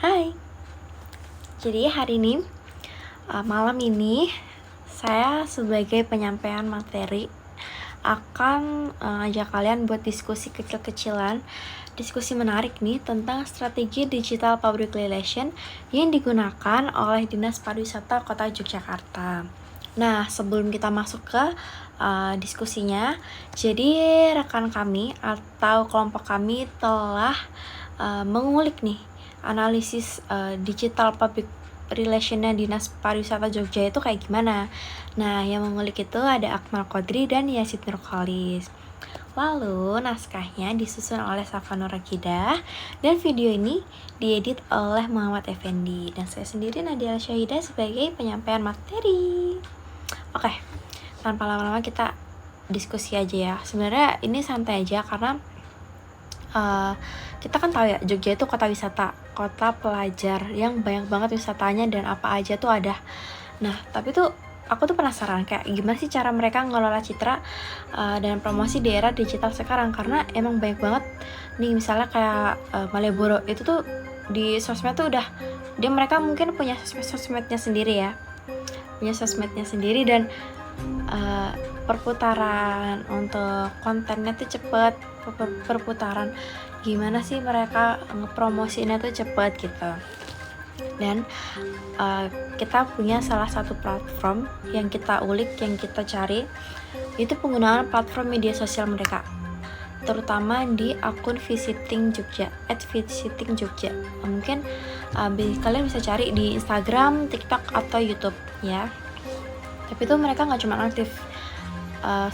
Hai, jadi hari ini malam ini saya sebagai penyampaian materi akan ajak kalian buat diskusi kecil-kecilan, diskusi menarik nih tentang strategi digital public relation yang digunakan oleh Dinas Pariwisata Kota Yogyakarta. Nah, sebelum kita masuk ke diskusinya, jadi rekan kami atau kelompok kami telah mengulik nih analisis digital public relationnya Dinas Pariwisata Jogja itu kayak gimana. Nah, yang mengulik itu ada Akmal Qodri dan Yasid Nurkholis. Lalu naskahnya disusun oleh Safa Nurakidah dan video ini diedit oleh Muhammad Effendi dan saya sendiri Nadia Syahida sebagai penyampaian materi. Oke, tanpa lama-lama kita diskusi aja ya. Sebenarnya ini santai aja karena kita kan tahu ya, Jogja itu kota wisata, kota pelajar yang banyak banget wisatanya dan apa aja tuh ada. Nah, tapi tuh aku tuh penasaran kayak gimana sih cara mereka ngelola citra dan promosi di era digital sekarang, karena emang banyak banget nih, misalnya kayak Malioboro itu tuh di sosmed tuh udah mereka mungkin punya sosmednya sendiri ya, dan perputaran untuk kontennya tuh cepet, perputaran gimana sih mereka ngepromosinya tuh cepet gitu. Dan kita punya salah satu platform yang kita ulik, yang kita cari, itu penggunaan platform media sosial mereka, terutama di akun Visiting Jogja, @visitingjogja. Mungkin kalian bisa cari di Instagram, TikTok, atau YouTube ya. Tapi tuh mereka nggak cuma aktif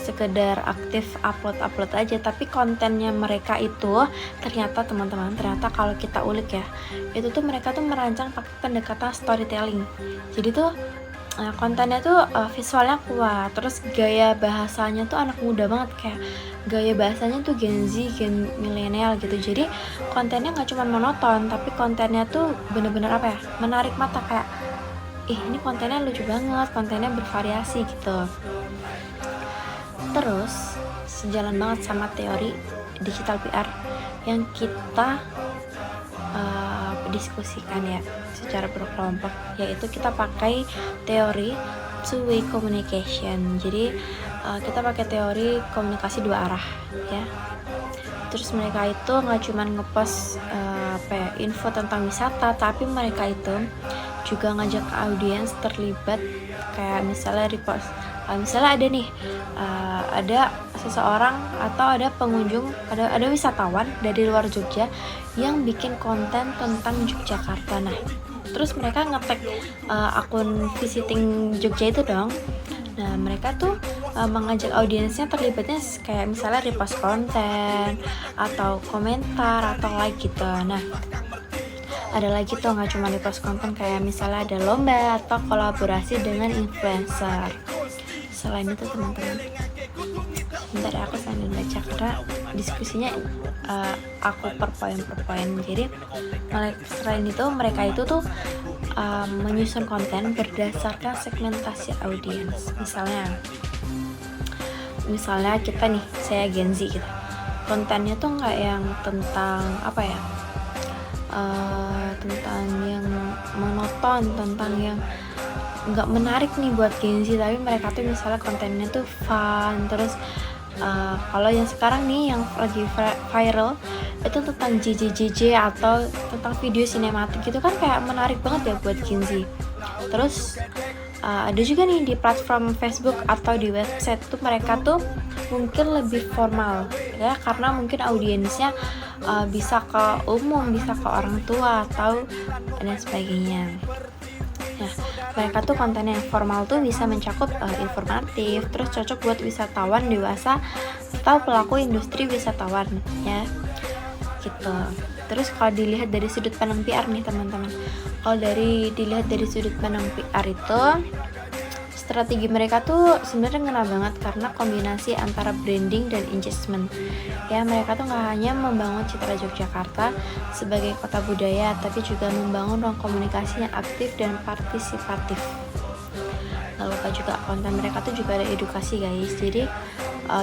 sekedar aktif upload aja, tapi kontennya mereka itu ternyata teman-teman, kalau kita ulik ya, itu tuh mereka tuh merancang pakai pendekatan storytelling. Jadi tuh kontennya tuh visualnya kuat, terus gaya bahasanya tuh anak muda banget, kayak gaya bahasanya tuh Gen Z, Gen milenial gitu. Jadi kontennya nggak cuma monoton, tapi kontennya tuh bener-bener menarik mata, kayak ini kontennya lucu banget, kontennya bervariasi gitu. Terus sejalan banget sama teori digital PR yang kita diskusikan ya secara berkelompok, yaitu kita pakai teori two-way communication. Jadi kita pakai teori komunikasi dua arah ya. Terus mereka itu nggak cuma ngepost info tentang wisata, tapi mereka itu juga ngajak audiens terlibat, kayak misalnya repost, misalnya ada nih ada seseorang atau ada pengunjung, ada wisatawan dari luar Jogja yang bikin konten tentang Yogyakarta. Nah, terus mereka nge-tag akun Visiting Jogja itu dong. Nah, mereka tuh mengajak audiensnya terlibatnya, kayak misalnya repost konten atau komentar atau like gitu. Nah, ada lagi tuh nggak cuma repost konten, kayak misalnya ada lomba atau kolaborasi dengan influencer. Selain itu teman-teman, bentar ya, aku sambil baca karena diskusinya aku per poin. Jadi selain itu mereka itu tuh menyusun konten berdasarkan segmentasi audiens. Misalnya kita nih, saya Gen Z gitu, kontennya tuh nggak yang tentang tentang yang monoton, tentang yang nggak menarik nih buat Gen Z, tapi mereka tuh misalnya kontennya tuh fun. Terus kalau yang sekarang nih yang lagi viral itu tentang JJJJ atau tentang video sinematik gitu kan, kayak menarik banget ya buat Gen Z. Terus ada juga nih di platform Facebook atau di website tuh mereka tuh mungkin lebih formal ya, karena mungkin audiensnya bisa ke umum, bisa ke orang tua atau dan sebagainya. Nah, mereka tuh konten yang formal tuh bisa mencakup informatif, terus cocok buat wisatawan dewasa atau pelaku industri wisatawan ya gitu. Terus kalau dilihat dari sudut pandang PR nih teman-teman, kalau dilihat dari sudut pandang PR itu, strategi mereka tuh sebenarnya ngena banget karena kombinasi antara branding dan engagement ya. Mereka tuh nggak hanya membangun citra Yogyakarta sebagai kota budaya, tapi juga membangun ruang komunikasi yang aktif dan partisipatif. Lalu juga konten mereka tuh juga ada edukasi guys. Jadi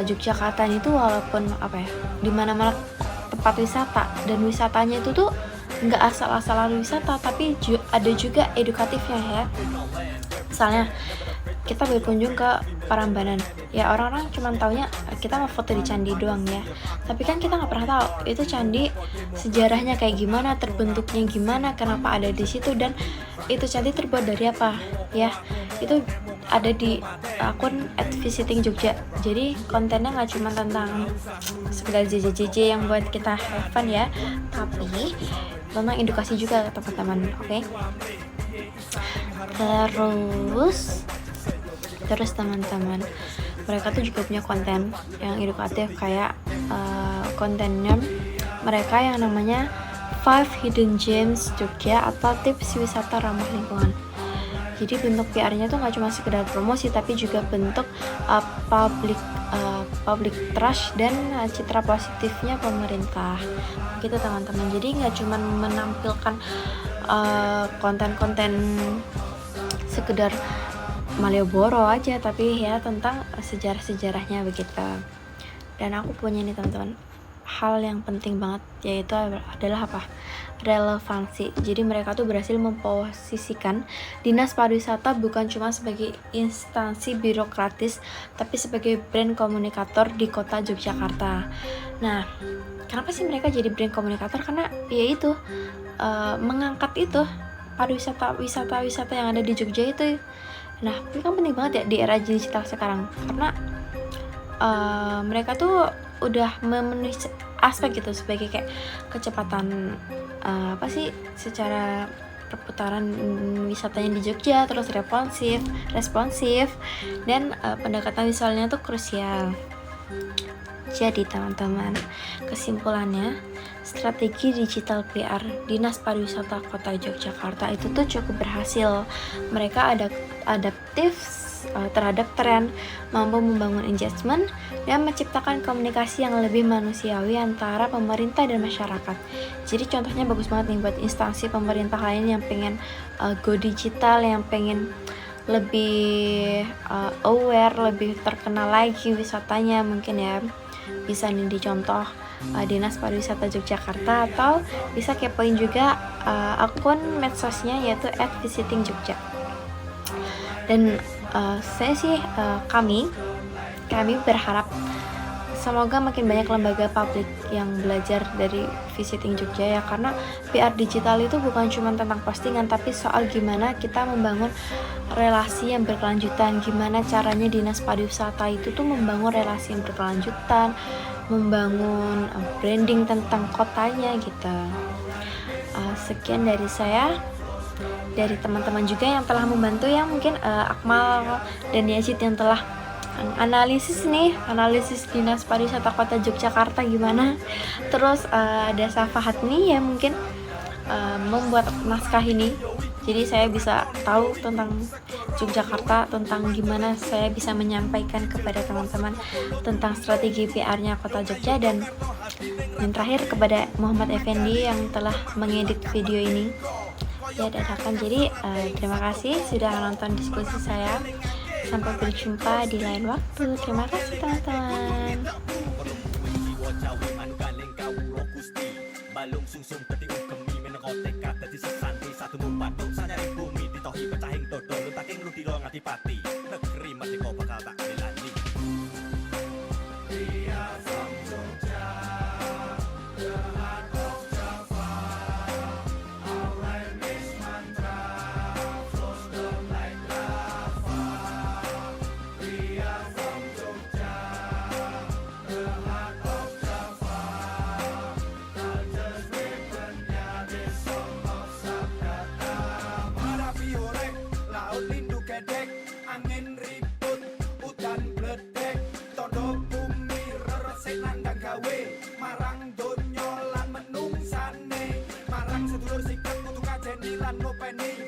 Yogyakarta itu walaupun di mana-mana tempat wisata dan wisatanya itu tuh nggak asal-asalan wisata, tapi ada juga edukatifnya ya. Misalnya kita berkunjung ke Prambanan, ya orang-orang cuma taunya kita mau foto di candi doang ya, tapi kan kita nggak pernah tahu itu candi sejarahnya kayak gimana, terbentuknya gimana, kenapa ada di situ, dan itu candi terbuat dari apa ya. Itu ada di akun @visiting_jogja. Jadi kontennya nggak cuma tentang sekedar JJ yang buat kita have fun ya, tapi tentang edukasi juga teman-teman. Oke. Terus teman-teman, mereka tuh juga punya konten yang edukatif kayak kontennya mereka yang namanya 5 Hidden Gems Jogja atau tips wisata ramah lingkungan. Jadi bentuk PR-nya tuh nggak cuma sekedar promosi, tapi juga bentuk public trust dan citra positifnya pemerintah gitu teman-teman. Jadi nggak cuma menampilkan konten-konten sekedar Malioboro aja, tapi ya tentang sejarah-sejarahnya begitu. Dan aku punya nih teman-teman, hal yang penting banget yaitu adalah apa? Relevansi. Jadi mereka tuh berhasil memposisikan Dinas Pariwisata bukan cuma sebagai instansi birokratis, tapi sebagai brand komunikator di kota Yogyakarta. Nah, kenapa sih mereka jadi brand komunikator? Karena yaitu mengangkat itu wisata yang ada di Jogja itu. Nah, ini kan penting banget ya di era digital sekarang, karena mereka tuh udah memenuhi aspek gitu sebagai kayak kecepatan secara perputaran wisatanya di Jogja, terus responsif dan pendekatan visualnya tuh krusial. Jadi teman-teman, kesimpulannya, strategi digital PR Dinas Pariwisata Kota Yogyakarta itu tuh cukup berhasil. Mereka adaptif terhadap tren, mampu membangun engagement, dan menciptakan komunikasi yang lebih manusiawi antara pemerintah dan masyarakat. Jadi contohnya bagus banget nih buat instansi pemerintah lain yang pengen go digital, yang pengen lebih aware, lebih terkenal lagi wisatanya mungkin ya. Bisa nih dicontoh Dinas Pariwisata Yogyakarta, atau bisa kepoin juga akun medsosnya yaitu @visiting_jogja. Dan kami berharap semoga makin banyak lembaga publik yang belajar dari Visiting Jogja ya, karena PR digital itu bukan cuma tentang postingan, tapi soal gimana kita membangun relasi yang berkelanjutan, gimana caranya Dinas Pariwisata itu tuh membangun relasi yang berkelanjutan, membangun branding tentang kotanya gitu. Sekian dari saya, dari teman-teman juga yang telah membantu ya, mungkin Akmal dan Yazid yang telah analisis Dinas Pariwisata Kota Yogyakarta gimana. Terus ada Safahat nih yang mungkin membuat naskah ini, jadi saya bisa tahu tentang Yogyakarta, tentang gimana saya bisa menyampaikan kepada teman-teman tentang strategi PR-nya Kota Jogja. Dan yang terakhir kepada Muhammad Effendi yang telah mengedit video ini ya, dadakan. Jadi terima kasih sudah menonton diskusi saya. Sampai berjumpa di lain waktu. Terima kasih teman-teman. Balong sungsung ketiung kemi menekotek kata di sesanti satu membantu sanyaring bumi ditohi pecahing dodol taking ludiro ngatipati negeri merdeka bakal tak belani. Angin ribut, udan bledek, tondo bumi reresik nandang gawe, marang donyo lan menungsane, marang sedulur sikap kudu kajeni lan ngopeni.